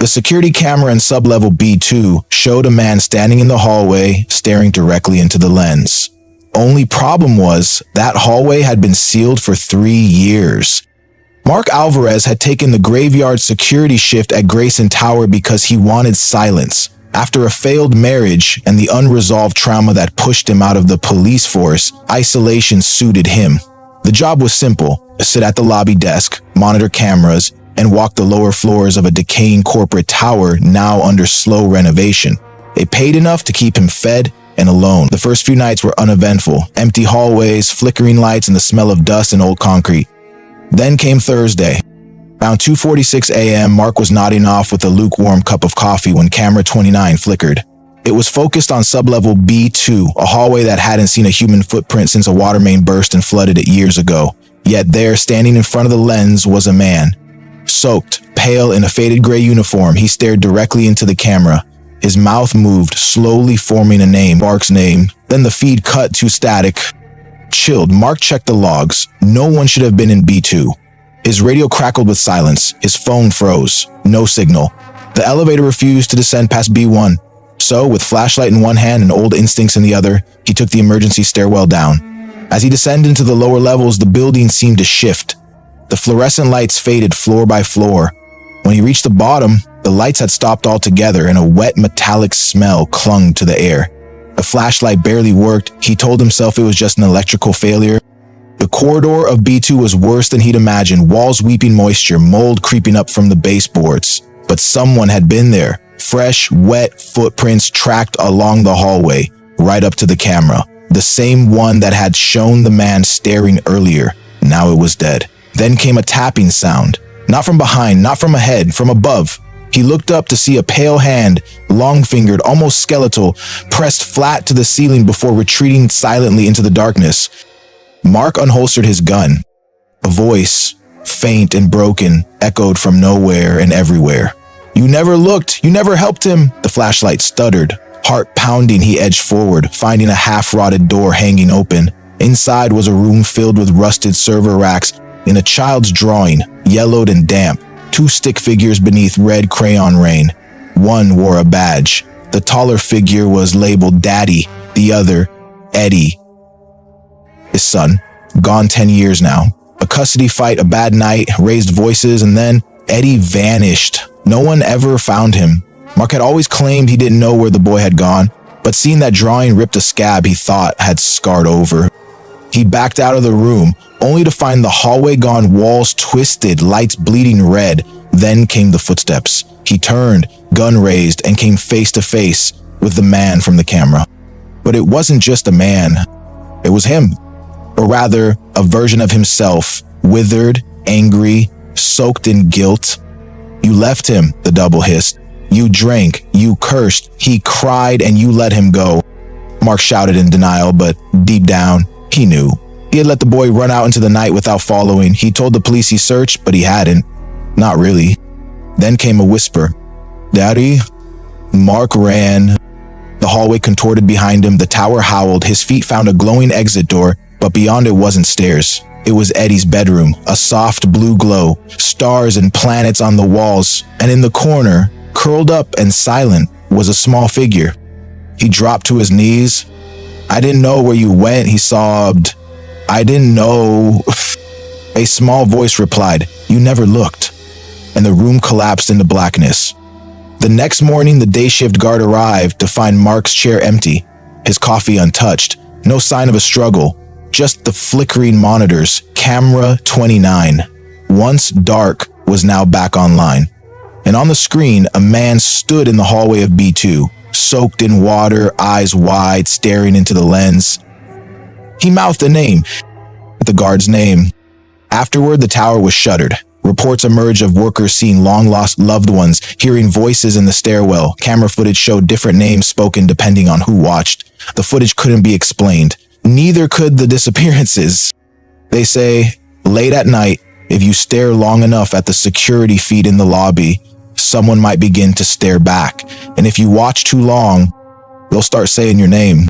The security camera in sublevel B2 showed a man standing in the hallway, staring directly into the lens. Only problem was, that hallway had been sealed for 3 years. Mark Alvarez had taken the graveyard security shift at Grayson Tower because he wanted silence. After a failed marriage and the unresolved trauma that pushed him out of the police force, isolation suited him. The job was simple: sit at the lobby desk, monitor cameras, and walk the lower floors of a decaying corporate tower now under slow renovation. It paid enough to keep him fed and alone. The first few nights were uneventful: empty hallways, flickering lights, and the smell of dust and old concrete. Then came Thursday. Around 2:46 a.m., Mark was nodding off with a lukewarm cup of coffee when camera 29 flickered. It was focused on sublevel B2, a hallway that hadn't seen a human footprint since a water main burst and flooded it years ago. Yet there, standing in front of the lens, was a man. Soaked, pale, in a faded gray uniform, he stared directly into the camera. His mouth moved, slowly forming a name, Mark's name. Then the feed cut to static. Chilled, Mark checked the logs. No one should have been in B2. His radio crackled with silence. His phone froze. No signal. The elevator refused to descend past B1. So, with flashlight in one hand and old instincts in the other, he took the emergency stairwell down. As he descended into the lower levels, the building seemed to shift. The fluorescent lights faded floor by floor. When he reached the bottom, the lights had stopped altogether and a wet metallic smell clung to the air. The flashlight barely worked. He told himself it was just an electrical failure. The corridor of B2 was worse than he'd imagined, walls weeping moisture, mold creeping up from the baseboards. But someone had been there. Fresh, wet footprints tracked along the hallway, right up to the camera. The same one that had shown the man staring earlier. Now it was dead. Then came a tapping sound. Not from behind, not from ahead, from above. He looked up to see a pale hand, long-fingered, almost skeletal, pressed flat to the ceiling before retreating silently into the darkness. Mark unholstered his gun. A voice, faint and broken, echoed from nowhere and everywhere. "You never looked. You never helped him." The flashlight stuttered. Heart pounding, he edged forward, finding a half-rotted door hanging open. Inside was a room filled with rusted server racks in a child's drawing, yellowed and damp. 2 stick figures beneath red crayon rain. One wore a badge. The taller figure was labeled Daddy, the other, Eddie. His son, gone 10 years now. A custody fight, a bad night, raised voices, and then Eddie vanished. No one ever found him. Mark had always claimed he didn't know where the boy had gone, but seeing that drawing ripped a scab he thought had scarred over. He backed out of the room, only to find the hallway gone, walls twisted, lights bleeding red. Then came the footsteps. He turned, gun raised, and came face to face with the man from the camera. But it wasn't just a man. It was him. Or rather, a version of himself, withered, angry, soaked in guilt. "You left him," the double hissed. "You drank, you cursed, he cried, and you let him go." Mark shouted in denial, but deep down, he knew. He had let the boy run out into the night without following. He told the police he searched, but he hadn't. Not really. Then came a whisper. "Daddy?" Mark ran. The hallway contorted behind him. The tower howled. His feet found a glowing exit door, but beyond it wasn't stairs. It was Eddie's bedroom, a soft blue glow, stars and planets on the walls, and in the corner, curled up and silent, was a small figure. He dropped to his knees. "I didn't know where you went," he sobbed. "I didn't know." A small voice replied, "You never looked." And the room collapsed into blackness. The next morning, the day shift guard arrived to find Mark's chair empty, his coffee untouched, no sign of a struggle, just the flickering monitors. Camera 29, once dark, was now back online. And on the screen, a man stood in the hallway of B2, soaked in water, eyes wide, staring into the lens. He mouthed a name, the guard's name. Afterward, the tower was shuttered. Reports emerged of workers seeing long-lost loved ones, hearing voices in the stairwell. Camera footage showed different names spoken depending on who watched. The footage couldn't be explained. Neither could the disappearances. They say, late at night, if you stare long enough at the security feed in the lobby, someone might begin to stare back. And if you watch too long, they'll start saying your name.